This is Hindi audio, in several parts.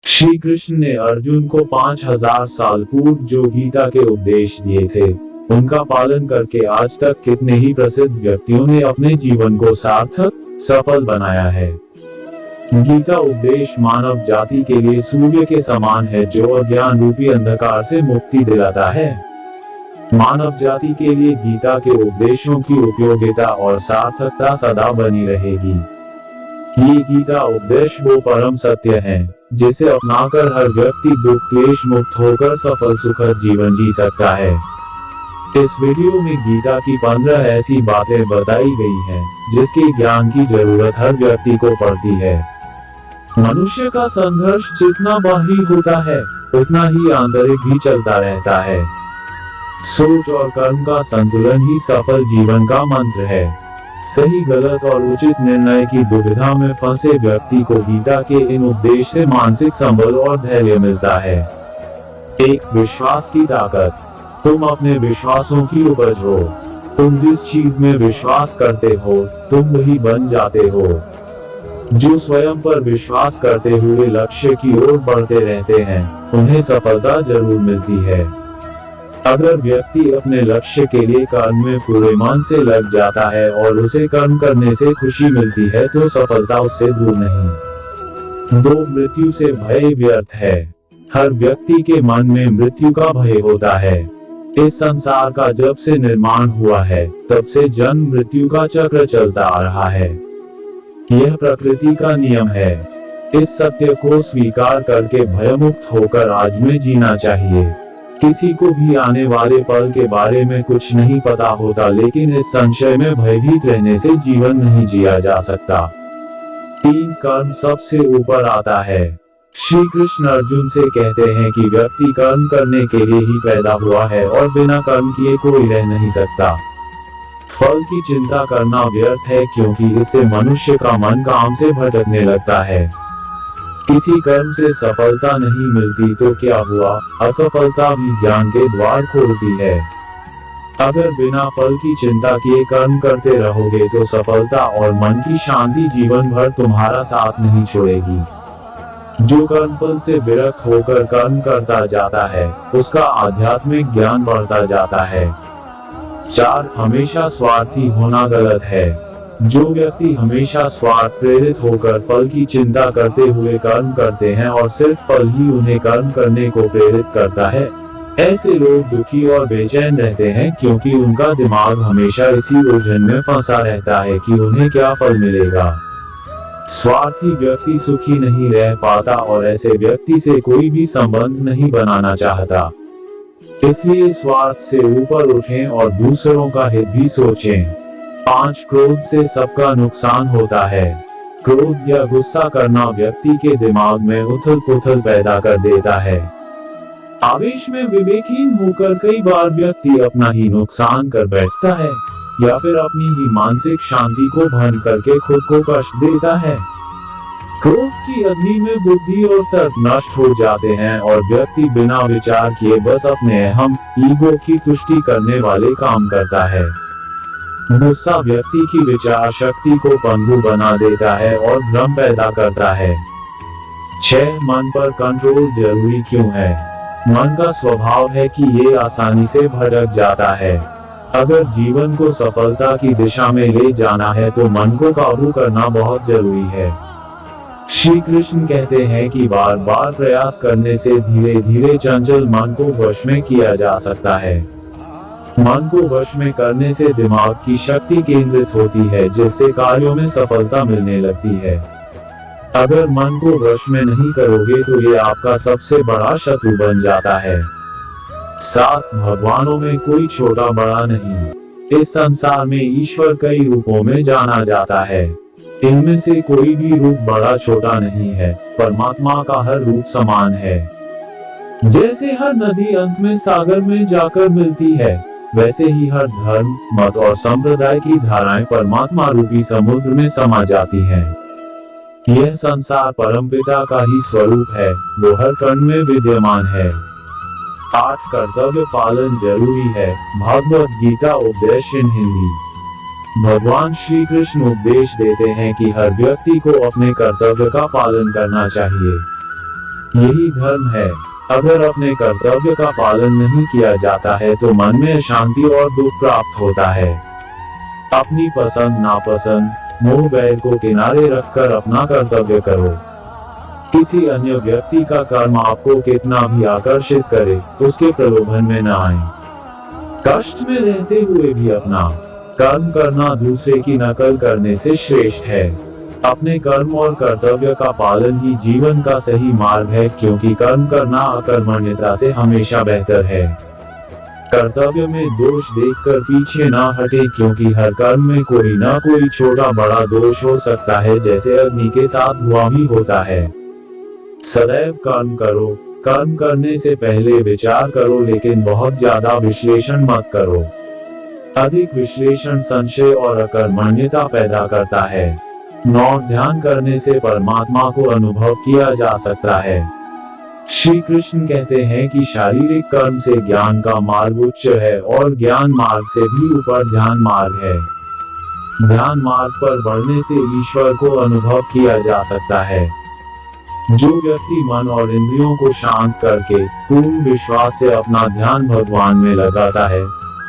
श्री कृष्ण ने अर्जुन को 5000 साल पूर्व जो गीता के उपदेश दिए थे, उनका पालन करके आज तक कितने ही प्रसिद्ध व्यक्तियों ने अपने जीवन को सार्थक, सफल बनाया है। गीता उपदेश मानव जाति के लिए सूर्य के समान है जो अज्ञान रूपी अंधकार से मुक्ति दिलाता है। मानव जाति के लिए गीता के उपदेशों की उपयोगिता और सार्थकता सदा बनी रहेगी। ये गीता उपदेश वो परम सत्य है जिसे अपनाकर हर व्यक्ति दुख क्लेश मुक्त होकर सफल सुखद जीवन जी सकता है। इस वीडियो में गीता की 15 ऐसी बातें बताई गई हैं जिसके ज्ञान की जरूरत हर व्यक्ति को पड़ती है। मनुष्य का संघर्ष जितना बाहरी होता है उतना ही आंतरिक भी चलता रहता है। सोच और कर्म का संतुलन ही सफल जीवन का मंत्र है। सही गलत और उचित निर्णय की दुविधा में फंसे व्यक्ति को गीता के इन उपदेश से मानसिक संबल और धैर्य मिलता है। एक विश्वास की ताकत। तुम अपने विश्वासों की उपज हो। तुम जिस चीज में विश्वास करते हो तुम वही बन जाते हो। जो स्वयं पर विश्वास करते हुए लक्ष्य की ओर बढ़ते रहते हैं उन्हें सफलता जरूर मिलती है। अगर व्यक्ति अपने लक्ष्य के लिए कर्म में पूरे मन से लग जाता है और उसे कर्म करने से खुशी मिलती है तो सफलता उससे दूर नहीं। दो, मृत्यु से भय व्यर्थ है। हर व्यक्ति के मन में मृत्यु का भय होता है। इस संसार का जब से निर्माण हुआ है तब से जन्म मृत्यु का चक्र चलता आ रहा है। यह प्रकृति का नियम है। इस सत्य को स्वीकार करके भयमुक्त होकर आज में जीना चाहिए। किसी को भी आने वाले पल के बारे में कुछ नहीं पता होता, लेकिन इस संशय में भयभीत रहने से जीवन नहीं जिया जा सकता। 3, कर्म सबसे ऊपर आता है। श्री कृष्ण अर्जुन से कहते हैं कि व्यक्ति कर्म करने के लिए ही पैदा हुआ है और बिना कर्म किए कोई रह नहीं सकता। फल की चिंता करना व्यर्थ है क्योंकि इससे मनुष्य का मन काम से भटकने लगता है। किसी कर्म से सफलता नहीं मिलती तो क्या हुआ, असफलता भी ज्ञान के द्वार खोलती है। अगर बिना फल की चिंता किए कर्म करते रहोगे तो सफलता और मन की शांति जीवन भर तुम्हारा साथ नहीं छोड़ेगी। जो कर्म फल से विरक्त होकर कर्म करता जाता है उसका आध्यात्मिक ज्ञान बढ़ता जाता है। 4, हमेशा स्वार्थी होना गलत है। जो व्यक्ति हमेशा स्वार्थ प्रेरित होकर फल की चिंता करते हुए कर्म करते हैं और सिर्फ फल ही उन्हें कर्म करने को प्रेरित करता है, ऐसे लोग दुखी और बेचैन रहते हैं क्योंकि उनका दिमाग हमेशा इसी उलझन में फंसा रहता है कि उन्हें क्या फल मिलेगा। स्वार्थी व्यक्ति सुखी नहीं रह पाता और ऐसे व्यक्ति से कोई भी संबंध नहीं बनाना चाहता। इसलिए स्वार्थ से ऊपर उठें और दूसरों का हित भी सोचें। 5, क्रोध से सबका नुकसान होता है। क्रोध या गुस्सा करना व्यक्ति के दिमाग में उथल पुथल पैदा कर देता है। आवेश में विवेकहीन होकर कई बार व्यक्ति अपना ही नुकसान कर बैठता है या फिर अपनी ही मानसिक शांति को भंग करके खुद को कष्ट देता है। क्रोध की अग्नि में बुद्धि और तर्क नष्ट हो जाते हैं और व्यक्ति बिना विचार किए बस अपने अहम ईगो की तुष्टि करने वाले काम करता है। गुस्सा व्यक्ति की विचार शक्ति को पंगु बना देता है और भ्रम पैदा करता है। 6, मन पर कंट्रोल जरूरी क्यों है। मन का स्वभाव है कि ये आसानी से भटक जाता है। अगर जीवन को सफलता की दिशा में ले जाना है तो मन को काबू करना बहुत जरूरी है। श्री कृष्ण कहते हैं कि बार बार प्रयास करने से धीरे धीरे चंचल मन को वश में किया जा सकता है। मन को वश में करने से दिमाग की शक्ति केंद्रित होती है जिससे कार्यों में सफलता मिलने लगती है। अगर मन को वश में नहीं करोगे तो ये आपका सबसे बड़ा शत्रु बन जाता है। 7, भगवानों में कोई छोटा बड़ा नहीं। इस संसार में ईश्वर कई रूपों में जाना जाता है। इनमें से कोई भी रूप बड़ा छोटा नहीं है। परमात्मा का हर रूप समान है। जैसे हर नदी अंत में सागर में जाकर मिलती है, वैसे ही हर धर्म मत और संप्रदाय की धाराएं परमात्मा रूपी समुद्र में समा जाती हैं। यह संसार परमपिता का ही स्वरूप है, वो हर कण में विद्यमान है। 8, कर्तव्य पालन जरूरी है। भागवत गीता उपदेश इन हिंदी। भगवान श्री कृष्ण उपदेश देते हैं कि हर व्यक्ति को अपने कर्तव्य का पालन करना चाहिए। यही धर्म है। अगर अपने कर्तव्य का पालन नहीं किया जाता है तो मन में अशांति और दुख प्राप्त होता है। अपनी पसंद नापसंद, मोह बैर को किनारे रखकर अपना कर्तव्य करो। किसी अन्य व्यक्ति का कर्म आपको कितना भी आकर्षित करे, उसके प्रलोभन में न आए। कष्ट में रहते हुए भी अपना कर्म करना दूसरे की नकल करने से श्रेष्ठ है। अपने कर्म और कर्तव्य का पालन ही जीवन का सही मार्ग है, क्योंकि कर्म करना अकर्मण्यता से हमेशा बेहतर है। कर्तव्य में दोष देखकर पीछे ना हटे, क्योंकि हर कर्म में कोई ना कोई छोटा बड़ा दोष हो सकता है, जैसे अग्नि के साथ धुआं भी होता है। सदैव कर्म करो। कर्म करने से पहले विचार करो, लेकिन बहुत ज्यादा विश्लेषण मत करो। अधिक विश्लेषण संशय और अकर्मण्यता पैदा करता है। 9 ध्यान करने से परमात्मा को अनुभव किया जा सकता है। श्री कृष्ण कहते हैं कि शारीरिक कर्म से ज्ञान का मार्ग उच्च है और ज्ञान मार्ग से भी ऊपर ध्यान मार्ग है। ध्यान मार्ग पर बढ़ने से ईश्वर को अनुभव किया जा सकता है। जो व्यक्ति मन और इंद्रियों को शांत करके पूर्ण विश्वास से अपना ध्यान भगवान में लगाता है,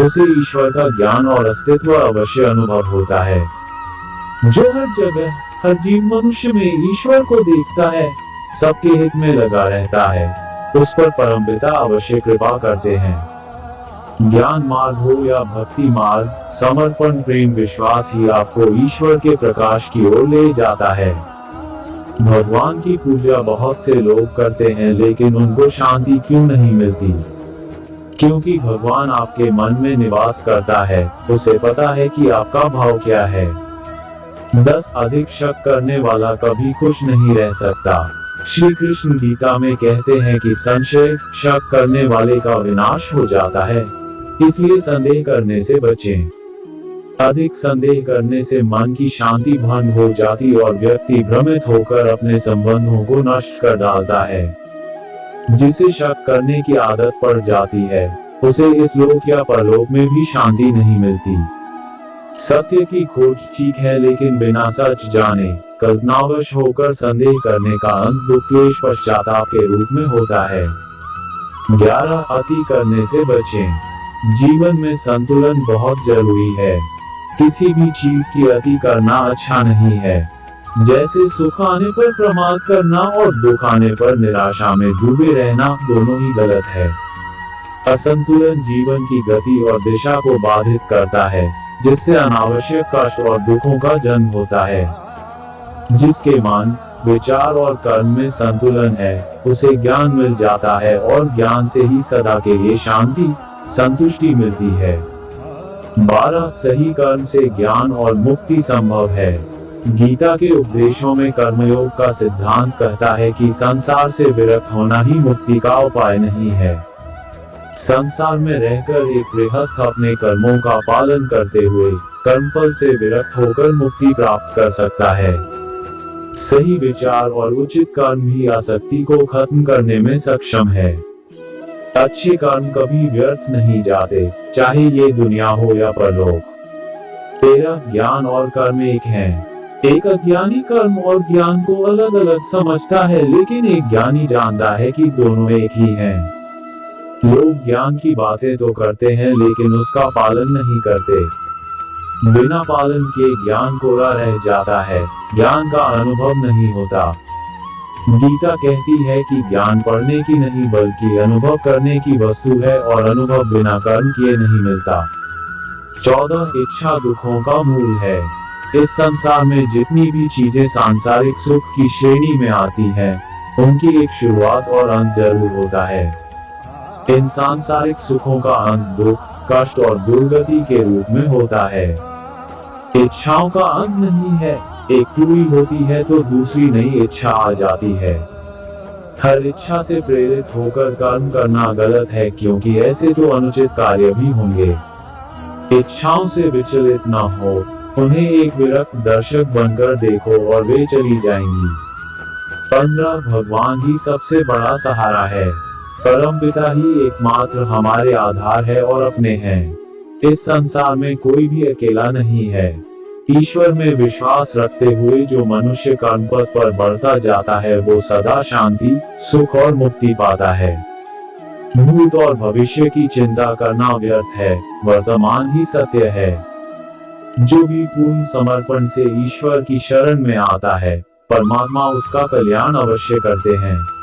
उसे ईश्वर का ज्ञान और अस्तित्व अवश्य अनुभव होता है। जो हर जगह हर जीव मनुष्य में ईश्वर को देखता है, सबके हित में लगा रहता है, उस पर परमपिता अवश्य कृपा करते हैं। ज्ञान मार्ग हो या भक्ति मार्ग, समर्पण प्रेम विश्वास ही आपको ईश्वर के प्रकाश की ओर ले जाता है। भगवान की पूजा बहुत से लोग करते हैं, लेकिन उनको शांति क्यों नहीं मिलती? क्योंकि भगवान आपके मन में निवास करता है, उसे पता है कि आपका भाव क्या है। 10 अधिक शक करने वाला कभी खुश नहीं रह सकता। श्री कृष्ण गीता में कहते हैं कि संशय शक करने वाले का विनाश हो जाता है, इसलिए संदेह करने से बचें। अधिक संदेह करने से मन की शांति भंग हो जाती और व्यक्ति भ्रमित होकर अपने संबंधों को नष्ट कर डालता है। जिसे शक करने की आदत पड़ जाती है, उसे इस लोक या परलोक में भी शांति नहीं मिलती। सत्य की खोज ठीक है, लेकिन बिना सच जाने कल्पनावश होकर संदेह करने का अंत दुख क्लेश पश्चाताप के रूप में होता है। 11 अति करने से बचें। जीवन में संतुलन बहुत जरूरी है। किसी भी चीज की अति करना अच्छा नहीं है। जैसे सुख आने पर प्रमाद करना और दुख आने पर निराशा में डूबे रहना, दोनों ही गलत है। असंतुलन जीवन की गति और दिशा को बाधित करता है, जिससे अनावश्यक कष्ट और दुखों का जन्म होता है। जिसके मन, विचार और कर्म में संतुलन है, उसे ज्ञान मिल जाता है और ज्ञान से ही सदा के लिए शांति संतुष्टि मिलती है। 12 सही कर्म से ज्ञान और मुक्ति संभव है। गीता के उपदेशों में कर्मयोग का सिद्धांत कहता है कि संसार से विरक्त होना ही मुक्ति का उपाय नहीं है। संसार में रहकर एक गृहस्थ अपने कर्मों का पालन करते हुए कर्मफल से विरक्त होकर मुक्ति प्राप्त कर सकता है। सही विचार और उचित कर्म ही आसक्ति को खत्म करने में सक्षम है। अच्छे कर्म कभी व्यर्थ नहीं जाते, चाहे ये दुनिया हो या परलोक। 13 ज्ञान और कर्म एक हैं। एक अज्ञानी कर्म और ज्ञान को अलग अलग समझता है, लेकिन एक ज्ञानी जानता है कि दोनों एक ही हैं। लोग ज्ञान की बातें तो करते हैं, लेकिन उसका पालन नहीं करते। बिना पालन के ज्ञान कोरा रह जाता है, ज्ञान का अनुभव नहीं होता। गीता कहती है कि ज्ञान पढ़ने की नहीं बल्कि अनुभव करने की वस्तु है, और अनुभव बिना कर्म किए नहीं मिलता। 14 इच्छा दुखों का मूल है। इस संसार में जितनी भी चीजें सांसारिक सुख की श्रेणी में आती हैं, उनकी एक शुरुआत और अंत जरूर होता है। इन सांसारिक सुखों का अंत दुख, कष्ट और दुर्गति के रूप में होता है। इच्छाओं का अंत नहीं है, एक पूरी होती है तो दूसरी नई इच्छा आ जाती है। हर इच्छा से प्रेरित होकर कर्म करना गलत है, क्योंकि ऐसे तो अनुचित कार्य भी होंगे। इच्छाओं से विचलित न हो, उन्हें एक विरक्त दर्शक बनकर देखो और वे चली जाएंगी। 15 भगवान ही सबसे बड़ा सहारा है। परमपिता ही एकमात्र हमारे आधार है और अपने हैं। इस संसार में कोई भी अकेला नहीं है। ईश्वर में विश्वास रखते हुए जो मनुष्य कर्म पथ पर बढ़ता जाता है वो सदा शांति, सुख और मुक्ति पाता है। भूत और भविष्य की चिंता करना व्यर्थ है, वर्तमान ही सत्य है। जो भी पूर्ण समर्पण से ईश्वर की शरण में आता है, परमात्मा उसका कल्याण अवश्य करते हैं।